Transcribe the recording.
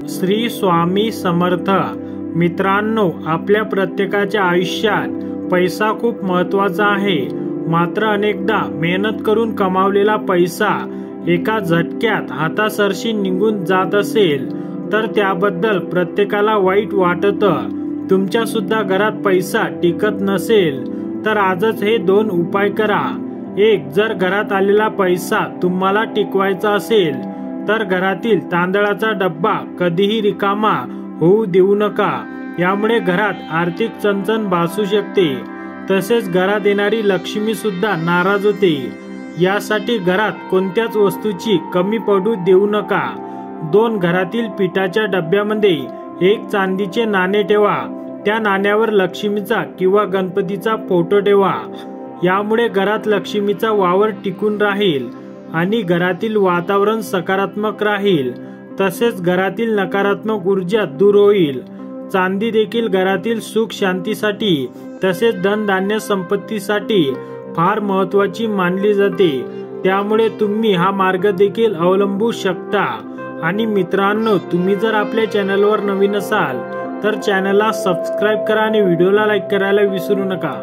श्री स्वामी समर्थ। मित्रांनो, आपल्या प्रत्येकाच्या आयुष्यात पैसा खूप महत्त्वाचा आहे। मात्र अनेकदा मेहनत करून कमावलेला पैसा एका झटक्यात हातासरशी निघून जात असेल तर त्याबद्दल प्रत्येकाला वाईट वाटतं। तुमच्या सुद्धा घरात पैसा टिकत नसेल तर आजच हे 2 उपाय करा। 1. जर घरात आलेला पैसा तुम्हाला टिकवायचा असेल तर घरातील तांदळाचा डब्बा कधीही रिकामा होऊ देऊ नका। यामुळे घरात आर्थिक चणचण भासू शकते, तसेच घरात येणारी लक्ष्मी सुद्धा नाराज होते। यासाठी घरात कोणत्याच वस्तूची कमी पडू देऊ नका। 2. घरातील पिठाच्या डब्यामध्ये 1 चांदीचे नाणे ठेवा। त्या नाण्यावर लक्ष्मीचा किंवा गणपतीचा फोटो ठेवा। यामुळे घरात लक्ष्मीचा वावर टिकून राहील आणि घरातील वातावरण सकारात्मक राहील, तसेच घरातील नकारात्मक ऊर्जा दूर होईल। चांदी देखील घरातील सुख शांतीसाठी तसेच धनधान्य संपत्तीसाठी फार महत्त्वाची मानली जाते। त्यामुळे तुम्ही हा मार्ग देखील अवलंबू शकता। आणि मित्रांनो, तुम्ही जर आपल्या चॅनलवर नवीन असाल तर चॅनलला सबस्क्राईब करा आणि व्हिडिओला लाईक करायला विसरू नका।